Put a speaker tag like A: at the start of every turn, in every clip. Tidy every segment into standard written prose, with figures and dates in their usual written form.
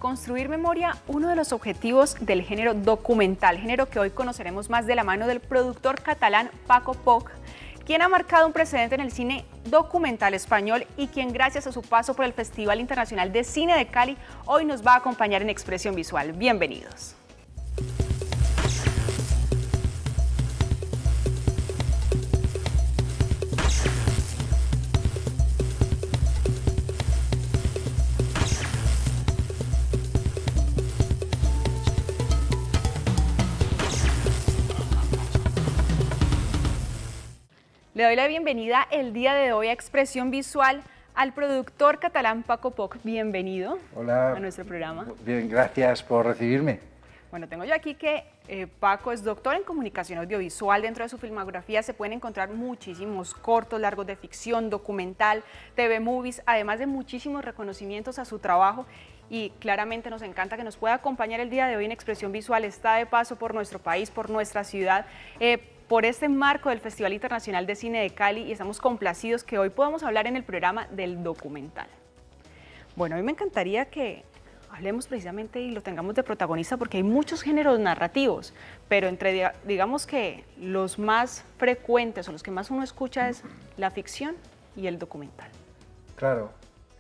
A: Construir memoria, uno de los objetivos del género documental, género que hoy conoceremos más de la mano del productor catalán Paco Poch, quien ha marcado un precedente en el cine documental español y quien gracias a su paso por el Festival Internacional de Cine de Cali hoy nos va a acompañar en Expresión Visual. Bienvenidos. Le doy la bienvenida el día de hoy a Expresión Visual al productor catalán Paco Poch. Bienvenido.
B: Hola,
A: a nuestro programa.
B: Bien, gracias por recibirme.
A: Bueno, tengo yo aquí que Paco es doctor en comunicación audiovisual. Dentro de su filmografía se pueden encontrar muchísimos cortos, largos de ficción, documental, TV movies, además de muchísimos reconocimientos a su trabajo. Y claramente nos encanta que nos pueda acompañar el día de hoy en Expresión Visual. Está de paso por nuestro país, por nuestra ciudad, por este marco del Festival Internacional de Cine de Cali, y estamos complacidos que hoy podamos hablar en el programa del documental. Bueno, a mí me encantaría que hablemos precisamente y lo tengamos de protagonista porque hay muchos géneros narrativos, pero entre, digamos que los más frecuentes o los que más uno escucha es la ficción y el documental.
B: Claro,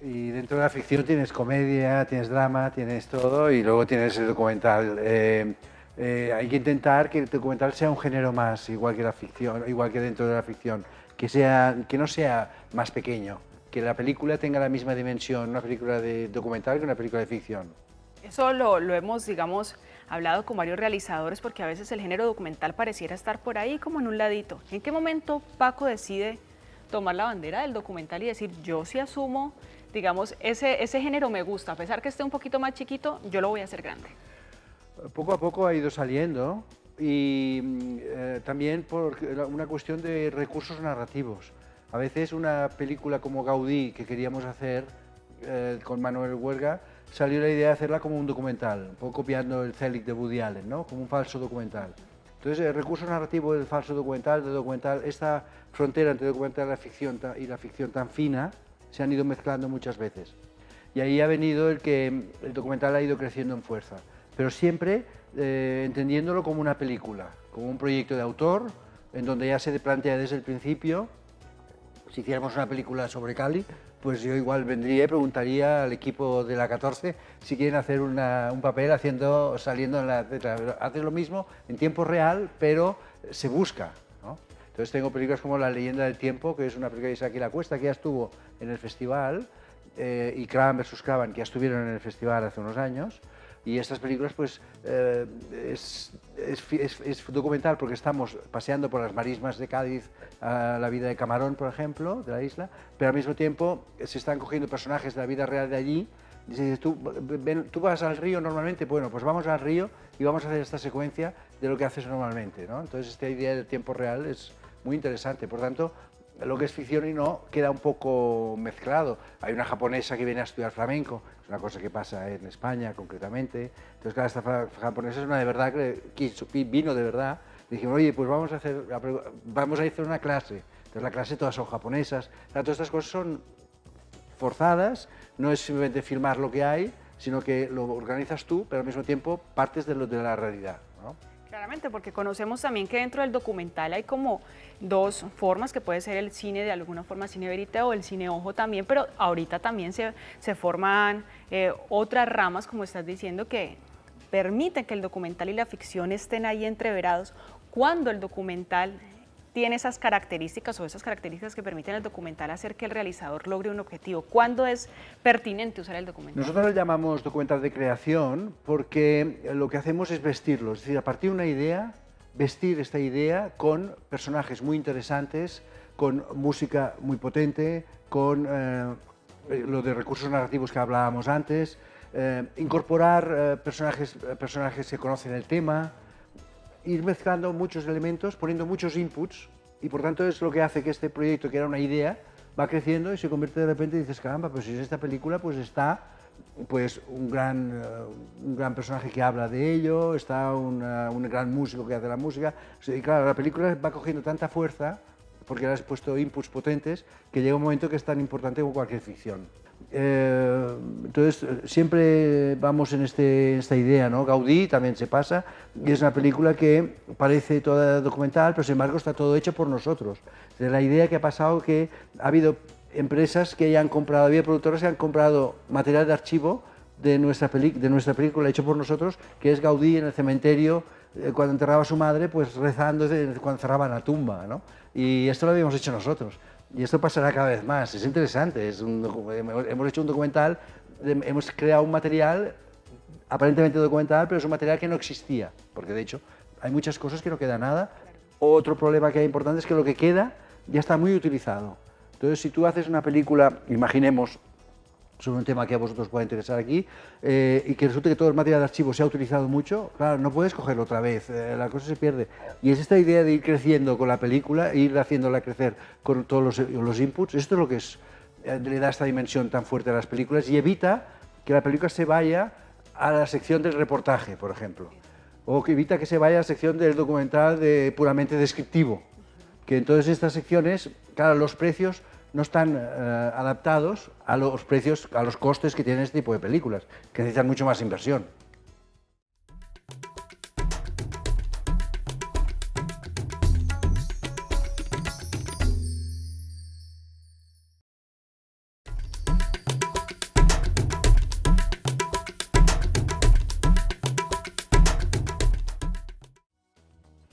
B: y dentro de la ficción tienes comedia, tienes drama, tienes todo, y luego tienes el documental. Hay que intentar que el documental sea un género más, igual que la ficción, igual que dentro de la ficción, que no sea más pequeño, que la película tenga la misma dimensión, una película de documental que una película de ficción.
A: Eso lo hemos, digamos, hablado con varios realizadores, porque a veces el género documental pareciera estar por ahí como en un ladito. ¿En qué momento Paco decide tomar la bandera del documental y decir, yo sí asumo, digamos, ese género me gusta, a pesar que esté un poquito más chiquito, yo lo voy a hacer grande?
B: Poco a poco ha ido saliendo, y también por una cuestión de recursos narrativos. A veces una película como Gaudí, que queríamos hacer con Manuel Huerga, salió la idea de hacerla como un documental, un poco copiando el Zelig de Woody Allen, ¿no? Como un falso documental. Entonces el recurso narrativo del falso documental, esta frontera entre documental y la ficción tan fina, se han ido mezclando muchas veces. Y ahí ha venido el que el documental ha ido creciendo en fuerza, pero siempre entendiéndolo como una película, como un proyecto de autor, en donde ya se plantea desde el principio. Si hiciéramos una película sobre Cali, pues yo igual vendría y preguntaría al equipo de la 14 si quieren hacer un papel saliendo en la letra. Hace lo mismo en tiempo real, pero se busca, ¿no? Entonces tengo películas como La leyenda del tiempo, que es una película de Isaac y la Cuesta, que ya estuvo en el festival, y Craven vs. Craven, que ya estuvieron en el festival hace unos años. Y estas películas, pues, es documental porque estamos paseando por las marismas de Cádiz, a la vida de Camarón, por ejemplo, de la isla, pero al mismo tiempo se están cogiendo personajes de la vida real de allí. Dices, tú vas al río normalmente, bueno, pues vamos al río y vamos a hacer esta secuencia de lo que haces normalmente, ¿no? Entonces, esta idea del tiempo real es muy interesante. Por tanto, lo que es ficción y no queda un poco mezclado. Hay una japonesa que viene a estudiar flamenco, es una cosa que pasa en España concretamente. Entonces, claro, esta japonesa es una de verdad, que vino de verdad. Le dijimos, oye, pues vamos a hacer una clase. Entonces, la clase todas son japonesas. O sea, todas estas cosas son forzadas, no es simplemente filmar lo que hay, sino que lo organizas tú, pero al mismo tiempo partes de la realidad, ¿no?
A: Claramente, porque conocemos también que dentro del documental hay como dos formas, que puede ser el cine de alguna forma, cine verité o el cine ojo también, pero ahorita también se forman otras ramas, como estás diciendo, que permiten que el documental y la ficción estén ahí entreverados cuando el documental tiene esas características o esas características que permiten al documental hacer que el realizador logre un objetivo. ¿Cuándo es pertinente usar el documental?
B: Nosotros lo llamamos documental de creación porque lo que hacemos es vestirlo, es decir, a partir de una idea, vestir esta idea con personajes muy interesantes, con música muy potente, con lo de recursos narrativos que hablábamos antes, incorporar personajes que conocen el tema, ir mezclando muchos elementos, poniendo muchos inputs, y por tanto es lo que hace que este proyecto, que era una idea, va creciendo y se convierte de repente y dices, caramba, pues si es esta película, pues está pues un gran personaje que habla de ello, está un gran músico que hace la música. Y claro, la película va cogiendo tanta fuerza, porque le has puesto inputs potentes, que llega un momento que es tan importante como cualquier ficción. Entonces, siempre vamos en esta idea, ¿no? Gaudí también se pasa, y es una película que parece toda documental, pero sin embargo está todo hecho por nosotros. De la idea que ha pasado que ha habido empresas que ya han comprado, había productores que han comprado material de archivo de nuestra película hecho por nosotros, que es Gaudí en el cementerio, cuando enterraba a su madre, pues rezando cuando cerraban la tumba, ¿no? Y esto lo habíamos hecho nosotros. Y esto pasará cada vez más, es interesante, hemos hecho un documental, hemos creado un material aparentemente documental, pero es un material que no existía, porque de hecho hay muchas cosas que no queda nada. Otro problema que hay importante es que lo que queda ya está muy utilizado. Entonces, si tú haces una película, imaginemos, sobre un tema que a vosotros pueda interesar aquí, y que resulte que todo el material de archivo se ha utilizado mucho, claro, no puedes cogerlo otra vez, la cosa se pierde. Y es esta idea de ir creciendo con la película, ir haciéndola crecer con todos los inputs, esto es lo que le da esta dimensión tan fuerte a las películas y evita que la película se vaya a la sección del reportaje, por ejemplo, o que evita que se vaya a la sección del documental puramente descriptivo, que en todas estas secciones, claro, los precios no están adaptados a los precios, a los costes que tienen este tipo de películas, que necesitan mucho más inversión.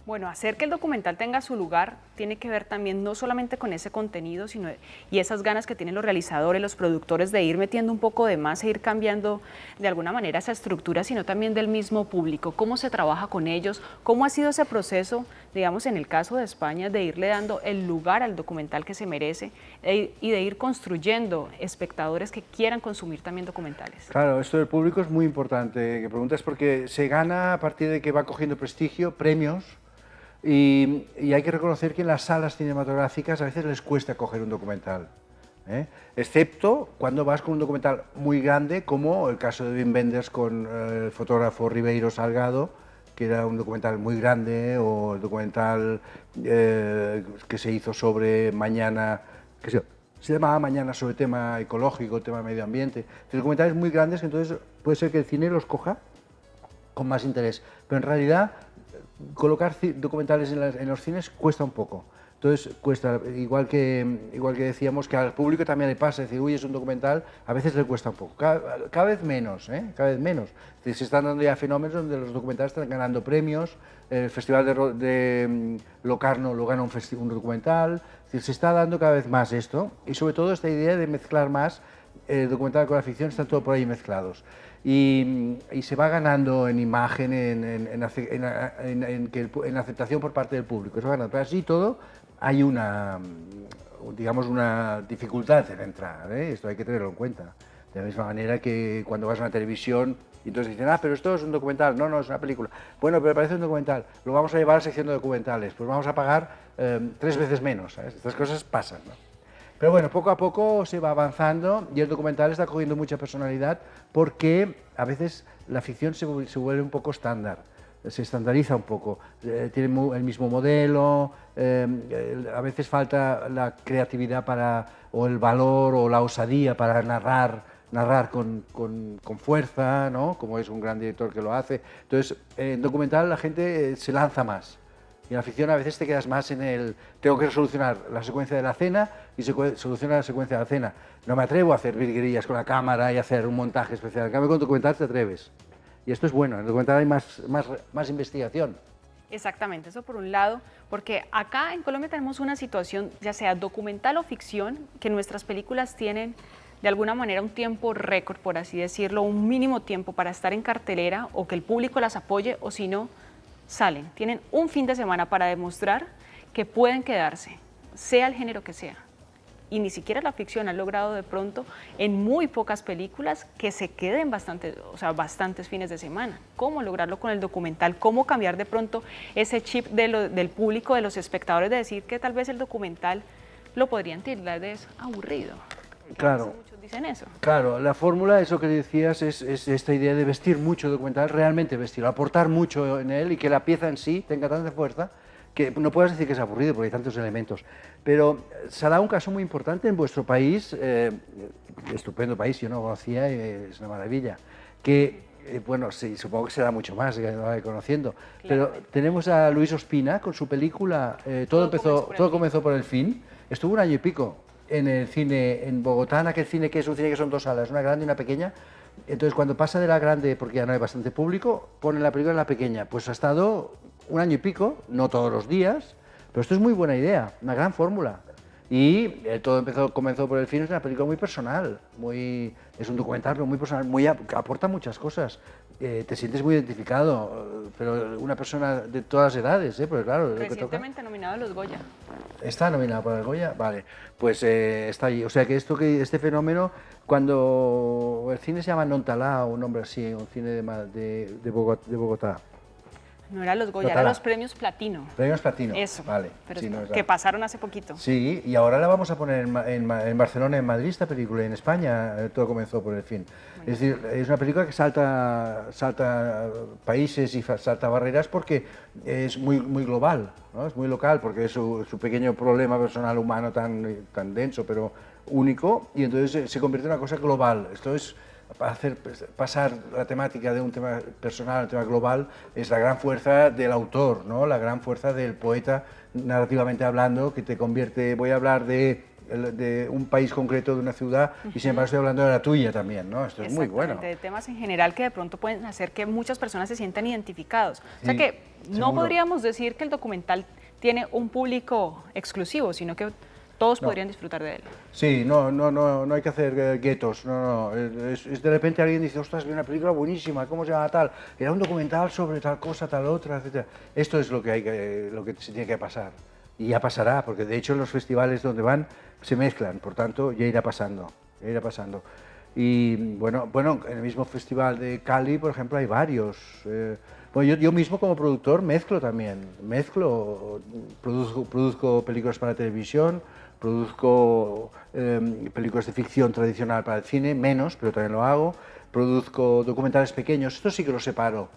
A: Bueno, hacer que el documental tenga su lugar tiene que ver también no solamente con ese contenido, sino y esas ganas que tienen los realizadores, los productores de ir metiendo un poco de más e ir cambiando de alguna manera esa estructura, sino también del mismo público. ¿Cómo se trabaja con ellos? ¿Cómo ha sido ese proceso, digamos, en el caso de España, de irle dando el lugar al documental que se merece y de ir construyendo espectadores que quieran consumir también documentales?
B: Claro, esto del público es muy importante que preguntas, porque se gana a partir de que va cogiendo prestigio, premios. Y hay que reconocer que en las salas cinematográficas a veces les cuesta coger un documental, excepto cuando vas con un documental muy grande, como el caso de Wim Wenders con el fotógrafo Ribeiro Salgado, que era un documental muy grande, o el documental que se hizo sobre Mañana, que se llamaba Mañana, sobre tema ecológico, tema medio ambiente. Documentales muy grandes que entonces puede ser que el cine los coja con más interés, pero en realidad colocar documentales en los cines cuesta un poco. Entonces cuesta, igual que decíamos que al público también le pasa, decir, uy, es un documental, a veces le cuesta un poco, cada vez menos, cada vez menos. Es decir, se están dando ya fenómenos donde los documentales están ganando premios, el Festival de Locarno lo gana un documental, es decir, se está dando cada vez más esto, y sobre todo esta idea de mezclar más el documental con la ficción, están todo por ahí mezclados. Y se va ganando en imagen, en aceptación por parte del público. Eso va ganando. Pero así todo hay una dificultad en entrar, esto hay que tenerlo en cuenta. De la misma manera que cuando vas a una televisión y entonces dicen, pero esto es un documental, no, es una película. Bueno, pero parece un documental, lo vamos a llevar a la sección de documentales, pues vamos a pagar 3 veces menos, ¿sabes? Estas cosas pasan, ¿no? Pero bueno, poco a poco se va avanzando y el documental está cogiendo mucha personalidad porque a veces la ficción se vuelve un poco estándar, se estandariza un poco, tiene el mismo modelo, a veces falta la creatividad o el valor o la osadía para narrar con fuerza, ¿no? Como es un gran director que lo hace. Entonces, en documental la gente se lanza más. Y en la ficción a veces te quedas más en tengo que solucionar la secuencia de la cena y solucionar la secuencia de la cena. No me atrevo a hacer virguerías con la cámara y hacer un montaje especial. En cambio, con documental te atreves. Y esto es bueno, en el documental hay más investigación.
A: Exactamente, eso por un lado, porque acá en Colombia tenemos una situación, ya sea documental o ficción, que nuestras películas tienen de alguna manera un tiempo récord, por así decirlo, un mínimo tiempo para estar en cartelera o que el público las apoye, o si no, salen, tienen un fin de semana para demostrar que pueden quedarse, sea el género que sea. Y ni siquiera la ficción ha logrado de pronto en muy pocas películas que se queden bastantes fines de semana. ¿Cómo lograrlo con el documental? ¿Cómo cambiar de pronto ese chip del público, de los espectadores, de decir que tal vez el documental lo podrían tildar de aburrido?
B: Claro.
A: Muchos dicen eso.
B: Claro, la fórmula, eso que decías, es esta idea de vestir mucho el documental, realmente vestirlo, aportar mucho en él y que la pieza en sí tenga tanta fuerza que no puedes decir que es aburrido porque hay tantos elementos, pero se ha dado un caso muy importante en vuestro país, estupendo país, yo no conocía, es una maravilla, que, bueno, sí, supongo que será mucho más, que no la voy conociendo, pero tenemos a Luis Ospina con su película Todo comenzó por el fin, estuvo un año y pico en el cine en Bogotá, en aquel cine que es un cine que son 2 salas, una grande y una pequeña. Entonces, cuando pasa de la grande, porque ya no hay bastante público, ponen la película en la pequeña. Pues ha estado un año y pico, no todos los días, pero esto es muy buena idea, una gran fórmula. Y comenzó por el fin, es una película muy personal, es un documental, pero muy personal, aporta muchas cosas. Te sientes muy identificado, pero una persona de todas las edades, porque claro, es lo que toca.
A: Recientemente nominado a los Goya.
B: ¿Está nominado para el Goya? Vale, pues está allí. O sea que este fenómeno, cuando el cine se llama Nontalá, un nombre así, un cine de Bogotá.
A: No eran los Goya,
B: Nontalá.
A: eran los premios Platino.
B: Premios Platino.
A: Eso,
B: Vale.
A: pero
B: Sí,
A: que pasaron hace poquito.
B: Sí, y ahora la vamos a poner en Barcelona, en Madrid, esta película, y en España todo comenzó por el fin. Bueno. Es decir, es una película que salta países y salta barreras porque es muy global, ¿no? Es muy local, porque es su pequeño problema personal humano tan denso, pero único, y entonces se convierte en una cosa global. Esto es hacer pasar la temática de un tema personal a un tema global, es la gran fuerza del autor, ¿no? La gran fuerza del poeta, narrativamente hablando, que te convierte. Voy a hablar de un país concreto, de una ciudad, y sin embargo estoy hablando de la tuya también, ¿no? Esto es muy bueno.
A: De temas en general que de pronto pueden hacer que muchas personas se sientan identificados. O sea que no
B: seguro.
A: podríamos decir que el documental tiene un público exclusivo, sino que todos podrían disfrutar de él.
B: Sí, no hay que hacer guetos, es de repente alguien dice, ostras, vi una película buenísima, ¿cómo se llama tal? Era un documental sobre tal cosa, tal otra, etc. Esto es lo que se tiene que pasar, y ya pasará, porque de hecho en los festivales donde van se mezclan, por tanto ya irá pasando, Y bueno, en el mismo festival de Cali, por ejemplo, hay varios. Bueno, yo mismo como productor mezclo también, produzco películas para televisión, produzco películas de ficción tradicional para el cine, menos, pero también lo hago, produzco documentales pequeños, esto sí que lo separo,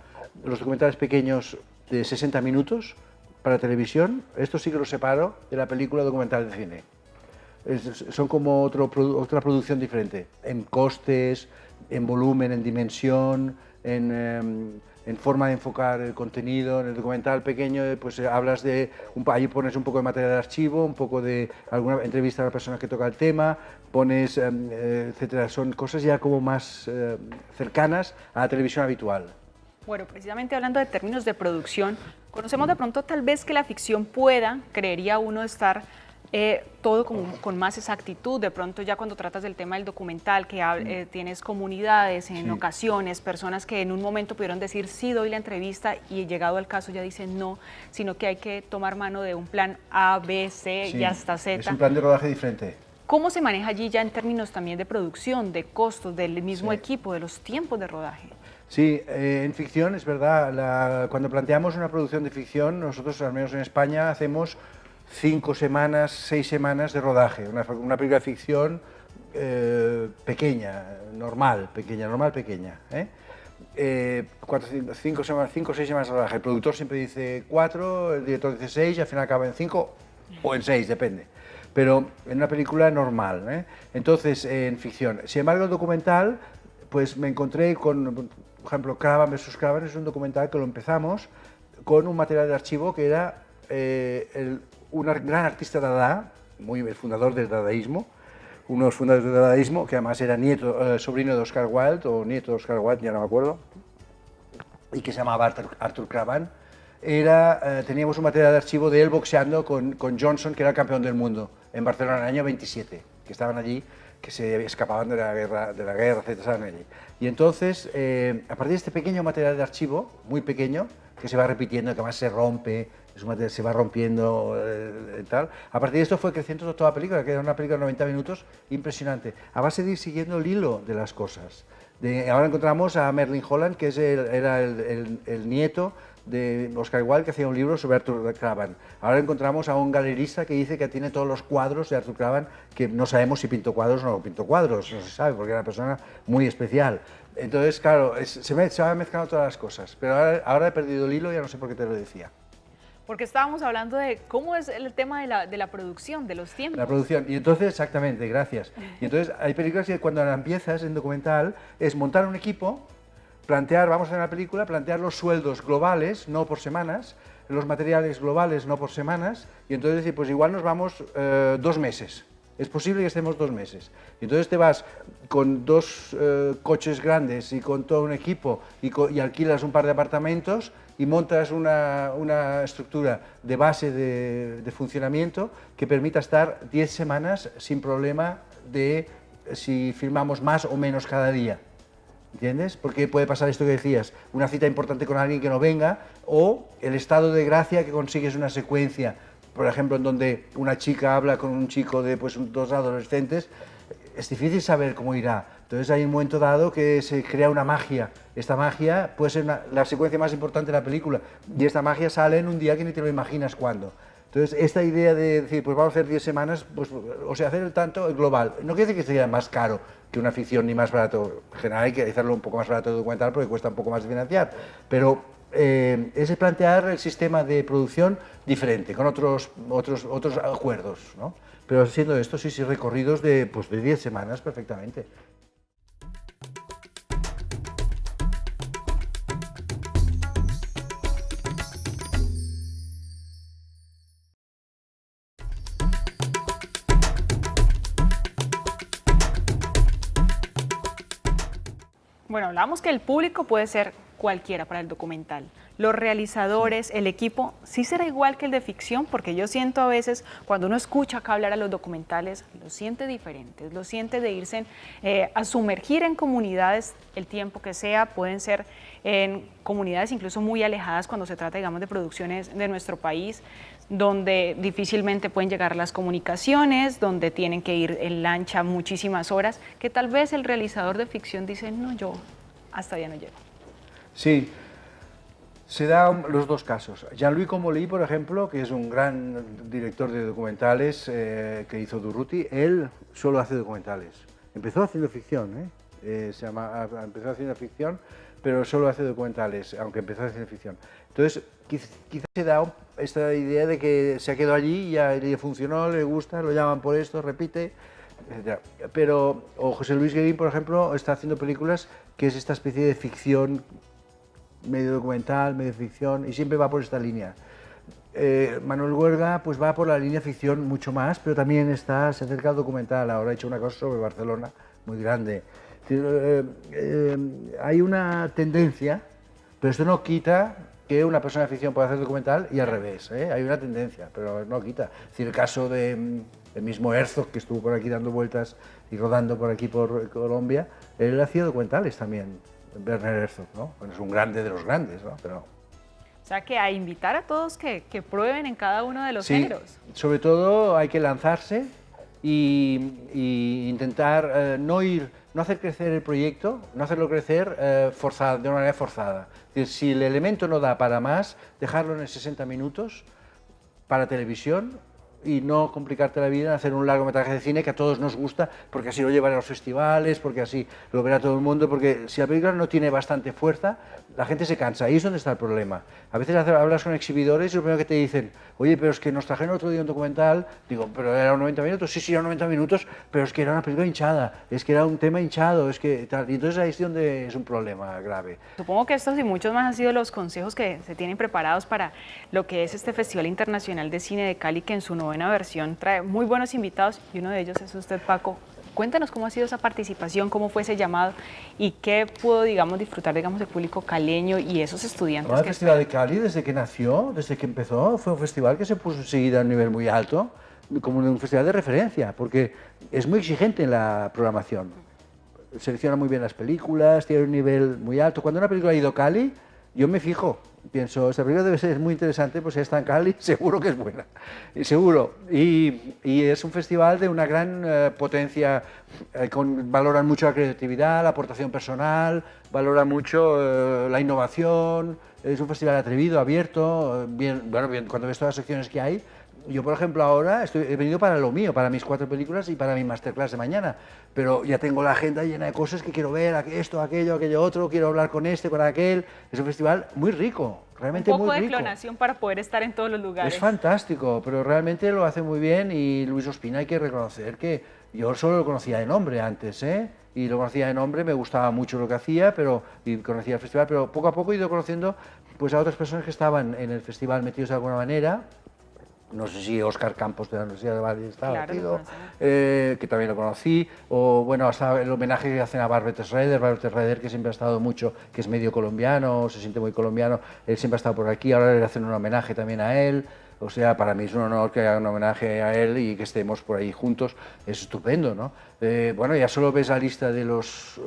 B: los documentales pequeños de 60 minutos para televisión, esto sí que lo separo de la película documental de cine. Son como otra producción diferente, en costes, en volumen, en dimensión, en forma de enfocar el contenido. En el documental pequeño pues hablas ahí pones un poco de material de archivo, un poco de alguna entrevista a la persona que toca el tema, pones, etcétera. Son cosas ya como más cercanas a la televisión habitual.
A: Bueno, precisamente hablando de términos de producción, conocemos de pronto tal vez que la ficción pueda, creería uno, estar todo con más exactitud. De pronto ya cuando tratas del tema del documental, que tienes comunidades en ocasiones, personas que en un momento pudieron decir sí, doy la entrevista, y llegado al caso ya dicen no, sino que hay que tomar mano de un plan A, B, C y hasta Z.
B: Es un plan de rodaje diferente.
A: ¿Cómo se maneja allí ya en términos también de producción, de costos, del mismo equipo, de los tiempos de rodaje?
B: Sí, en ficción es verdad, cuando planteamos una producción de ficción, nosotros al menos en España hacemos 5 semanas, 6 semanas de rodaje, una película de ficción pequeña, normal, pequeña. 5 o 6 semanas de rodaje. El productor siempre dice 4, el director dice 6 y al final acaba en 5 o en 6, depende. Pero en una película normal, Entonces, en ficción. Sin embargo, el documental, pues me encontré con, por ejemplo, Cravan vs. Cravan, es un documental que lo empezamos con un material de archivo que era un gran artista dada, el fundador del dadaísmo, uno de los fundadores del dadaísmo, que además era sobrino de Oscar Wilde, o nieto de Oscar Wilde, ya no me acuerdo, y que se llamaba Arthur Cravan. Teníamos un material de archivo de él boxeando con Johnson, que era el campeón del mundo, en Barcelona en el año 27, que estaban allí, que se escapaban de la guerra, etc. Estaban allí. Y entonces, a partir de este pequeño material de archivo, muy pequeño, que se va repitiendo, que además se rompe, se va rompiendo tal. A partir de esto fue creciendo toda la película, que era una película de 90 minutos impresionante, a base de ir siguiendo el hilo de las cosas. Ahora encontramos a Merlin Holland, que era el nieto de Oscar Wilde, que hacía un libro sobre Arthur Cravan. Ahora encontramos a un galerista que dice que tiene todos los cuadros de Arthur Cravan, que no sabemos si pintó cuadros o no pintó cuadros, no se sabe, porque era una persona muy especial. Entonces, claro, se van mezclando todas las cosas, pero ahora he perdido el hilo y ya no sé por qué te lo decía.
A: Porque estábamos hablando de cómo es el tema de la producción, de los tiempos.
B: La producción. Y entonces, exactamente, gracias. Y entonces hay películas que cuando la empiezas en documental es montar un equipo, plantear, vamos a hacer una película, plantear los sueldos globales, no por semanas, los materiales globales, no por semanas, y entonces decir, pues igual nos vamos 2 meses. Es posible que estemos 2 meses. Y entonces te vas con 2 coches grandes y con todo un equipo y alquilas un par de apartamentos y montas una estructura de base de funcionamiento que permita estar 10 semanas sin problema de si filmamos más o menos cada día. ¿Entiendes? Porque puede pasar esto que decías, una cita importante con alguien que no venga, o el estado de gracia que consigues una secuencia, por ejemplo, en donde una chica habla con un chico de pues, 2 adolescentes. Es difícil saber cómo irá. Entonces hay un momento dado que se crea una magia. Esta magia puede ser la secuencia más importante de la película, y esta magia sale en un día que ni te lo imaginas cuándo. Entonces, esta idea de decir, pues vamos a hacer 10 semanas, pues, o sea, hacer el tanto global, no quiere decir que sea más caro que una ficción ni más barato. En general hay que hacerlo un poco más barato de documental porque cuesta un poco más de financiar, pero es plantear el sistema de producción diferente, con otros acuerdos, ¿no? Pero siendo esto, sí, recorridos de 10 semanas perfectamente.
A: Bueno, hablamos que el público puede ser cualquiera para el documental. Los realizadores, el equipo, ¿sí será igual que el de ficción? Porque yo siento a veces, cuando uno escucha acá hablar a los documentales, lo siente diferentes, lo siente de irse a sumergir en comunidades el tiempo que sea, pueden ser en comunidades incluso muy alejadas cuando se trata, digamos, de producciones de nuestro país, donde difícilmente pueden llegar las comunicaciones, donde tienen que ir en lancha muchísimas horas, que tal vez el realizador de ficción dice, no, yo hasta allá no llego.
B: Sí, se dan los dos casos. Jean-Louis Comolli, por ejemplo, que es un gran director de documentales que hizo Durruti, él solo hace documentales. Empezó haciendo ficción, empezó haciendo ficción, pero solo hace documentales, aunque empezó haciendo ficción. Entonces, quizás se da esta idea de que se ha quedado allí, ya le funcionó, le gusta, lo llaman por esto, repite, etc. Pero, o José Luis Guerín, por ejemplo, está haciendo películas que es esta especie de ficción, medio documental, medio ficción, y siempre va por esta línea. Manuel Huerga pues va por la línea ficción mucho más, pero también se acerca al documental. Ahora ha hecho una cosa sobre Barcelona muy grande. Hay una tendencia, pero esto no quita que una persona de ficción pueda hacer documental y al revés, ¿eh? Hay una tendencia, pero no quita. Es decir, el caso del mismo Herzog, que estuvo por aquí dando vueltas y rodando por aquí por Colombia, él hacía documentales también, Werner Herzog, ¿no? Bueno, es un grande de los grandes, ¿no? Pero...
A: O sea, que a invitar a todos que prueben en cada uno de los géneros.
B: Sobre todo hay que lanzarse y intentar no hacer crecer el proyecto, no hacerlo crecer de una manera forzada. Es decir, si el elemento no da para más, dejarlo en 60 minutos para televisión y no complicarte la vida en hacer un largometraje de cine que a todos nos gusta, porque así lo llevan a los festivales, porque así lo verá todo el mundo, porque si la película no tiene bastante fuerza, la gente se cansa, ahí es donde está el problema. A veces hablas con exhibidores y lo primero que te dicen, oye, pero es que nos trajeron otro día un documental, digo, pero eran 90 minutos, sí, eran 90 minutos, pero es que era una película hinchada, es que era un tema hinchado, es que tal, y entonces ahí es donde es un problema grave.
A: Supongo que estos y muchos más han sido los consejos que se tienen preparados para lo que es este Festival Internacional de Cine de Cali, que en su 9ª versión trae muy buenos invitados, y uno de ellos es usted, Paco. Cuéntanos cómo ha sido esa participación, cómo fue ese llamado y qué pudo, digamos, disfrutar, digamos, el público caleño y esos estudiantes.
B: El Festival de Cali, desde que nació, desde que empezó, fue un festival que se puso enseguida a un nivel muy alto, como un festival de referencia, porque es muy exigente en la programación. Selecciona muy bien las películas, tiene un nivel muy alto. Cuando una película ha ido a Cali, yo me fijo, pienso, esta película debe ser muy interesante, pues si está en Cali, seguro que es buena, seguro. Y es un festival de una gran potencia, valoran mucho la creatividad, la aportación personal, valoran mucho la innovación, es un festival atrevido, abierto, bien, cuando ves todas las secciones que hay, Yo, por ejemplo, ahora he venido para lo mío, para mis 4 películas y para mi masterclass de mañana, pero ya tengo la agenda llena de cosas que quiero ver, esto, aquello otro, quiero hablar con este, con aquel. Es un festival muy rico, realmente muy rico.
A: Un poco de clonación para poder estar en todos los lugares.
B: Es fantástico, pero realmente lo hace muy bien y Luis Ospina hay que reconocer que yo solo lo conocía de nombre antes, ¿eh? Y lo conocía de nombre, me gustaba mucho lo que hacía, y conocía el festival, pero poco a poco he ido conociendo pues, a otras personas que estaban en el festival metidos de alguna manera. No sé si Óscar Campos de la Universidad de Madrid estaba metido, que también lo conocí, o bueno, hasta el homenaje que hacen a Barbet Schroeder, que siempre ha estado mucho, que es medio colombiano, se siente muy colombiano, él siempre ha estado por aquí, ahora le hacen un homenaje también a él, o sea, para mí es un honor que hagan un homenaje a él y que estemos por ahí juntos, es estupendo, ¿no? Bueno, ya solo ves la lista de los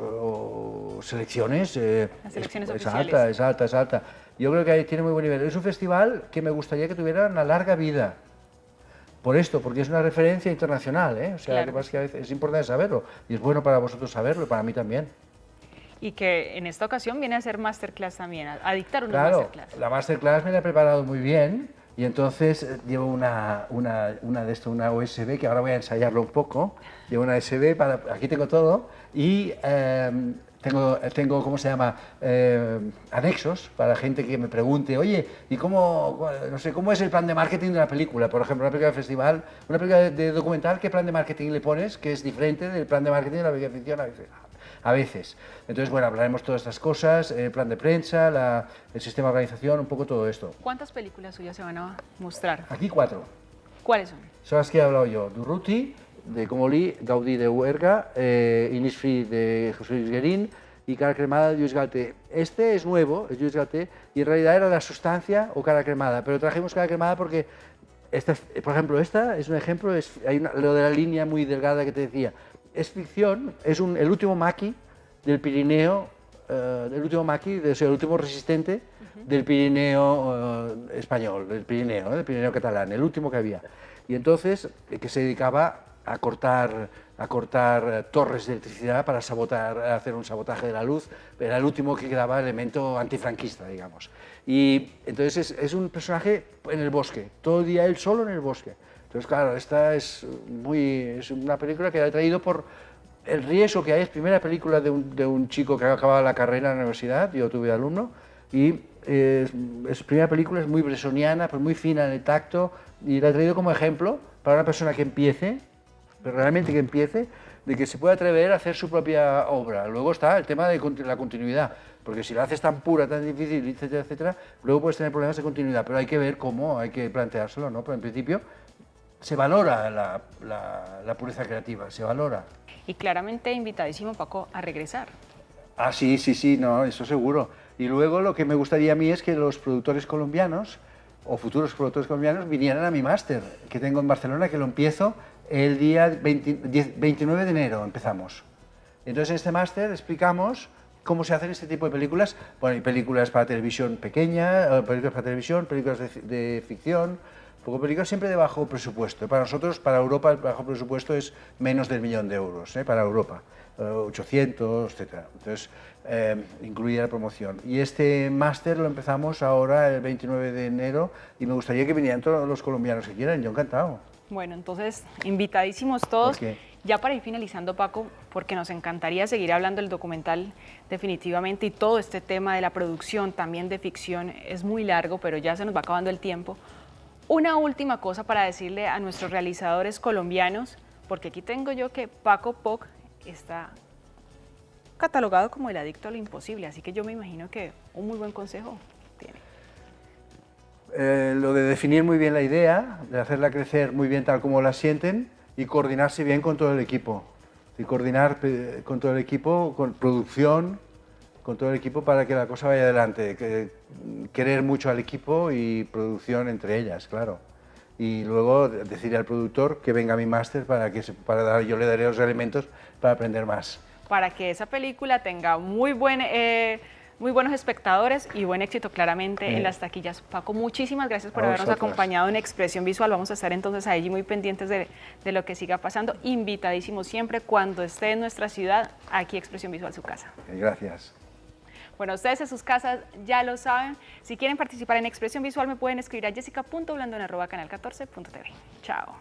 B: selecciones,
A: las selecciones
B: oficiales. Es alta. Yo creo que ahí tiene muy buen nivel. Es un festival que me gustaría que tuviera una larga vida. Por esto, porque es una referencia internacional, ¿eh? O sea, claro. Lo que pasa es que a veces es importante saberlo. Y es bueno para vosotros saberlo, y para mí también.
A: Y que en esta ocasión viene a hacer masterclass también, a dictar una
B: masterclass. Claro, la masterclass me la he preparado muy bien. Y entonces llevo una USB, que ahora voy a ensayarlo un poco. Llevo una USB, aquí tengo todo. Y tengo ¿cómo se llama? Anexos para gente que me pregunte, oye, ¿y cómo es el plan de marketing de una película? Por ejemplo, una película de festival, una película de documental, ¿qué plan de marketing le pones? Que es diferente del plan de marketing de la película de ficción a veces. Entonces, bueno, hablaremos de todas estas cosas, el plan de prensa, el sistema de organización, un poco todo esto.
A: ¿Cuántas películas suyas se van a mostrar?
B: Aquí 4.
A: ¿Cuáles son?
B: Son las que he hablado yo, Durruti, de Comolí, Gaudí de Huerga, Innisfree de José Luis Guerín y Cara Cremada de Lluís Galté. Este es nuevo, es Lluís Galté, y en realidad era La Sustancia o Cara Cremada, pero trajimos Cara Cremada porque, por ejemplo, esta es un ejemplo, lo de la línea muy delgada que te decía, es ficción, es el último maqui del Pirineo, el último resistente del Pirineo español, del Pirineo catalán, el último que había. Y entonces, que se dedicaba a cortar torres de electricidad para hacer un sabotaje de la luz, era el último que quedaba elemento antifranquista, digamos. Y entonces es un personaje en el bosque, todo el día él solo en el bosque. Entonces, claro, esta es una película que ha traído por el riesgo que hay. Es primera película de un chico que ha acabado la carrera en la universidad, yo tuve alumno, y primera película, es muy bresoniana, pues muy fina en el tacto, y la he traído como ejemplo para una persona que empiece, pero realmente que empiece, de que se puede atrever a hacer su propia obra. Luego está el tema de la continuidad, porque si la haces tan pura, tan difícil, etcétera, etcétera, luego puedes tener problemas de continuidad, pero hay que ver cómo, hay que planteárselo, ¿no? Pero en principio se valora la pureza creativa, se valora.
A: Y claramente invitadísimo, Paco, a regresar.
B: Ah, sí, no, eso seguro. Y luego lo que me gustaría a mí es que los productores colombianos, o futuros productores colombianos, vinieran a mi máster, que tengo en Barcelona, que lo empiezo el día 29 de enero, empezamos. Entonces en este máster explicamos cómo se hacen este tipo de películas. Bueno, hay películas para televisión pequeña, películas para televisión, películas de ficción, películas siempre de bajo presupuesto. Para nosotros, para Europa, el bajo presupuesto es menos del 1 millón de euros, para Europa, 800, etc. Entonces, incluye la promoción. Y este máster lo empezamos ahora el 29 de enero y me gustaría que vinieran todos los colombianos que quieran, yo encantado.
A: Bueno, entonces, invitadísimos todos. Ya para ir finalizando, Paco, porque nos encantaría seguir hablando del documental definitivamente, y todo este tema de la producción, también de ficción, es muy largo, pero ya se nos va acabando el tiempo. Una última cosa para decirle a nuestros realizadores colombianos, porque aquí tengo yo que Paco Poc está catalogado como el adicto a lo imposible, así que yo me imagino que un muy buen consejo tiene.
B: Lo de definir muy bien la idea, de hacerla crecer muy bien tal como la sienten y coordinarse bien con todo el equipo. Y coordinar con todo el equipo, con producción, con todo el equipo para que la cosa vaya adelante. Querer mucho al equipo y producción entre ellas, claro. Y luego decirle al productor que venga a mi máster yo le daré los elementos para aprender más.
A: Para que esa película tenga muy buenos espectadores y buen éxito claramente en las taquillas. Paco, muchísimas gracias por habernos acompañado en Expresión Visual. Vamos a estar entonces allí muy pendientes de lo que siga pasando. Invitadísimo siempre cuando esté en nuestra ciudad, aquí Expresión Visual, su casa.
B: Gracias.
A: Bueno, ustedes en sus casas ya lo saben. Si quieren participar en Expresión Visual me pueden escribir a jessica.blandon@canal14.tv. Chao.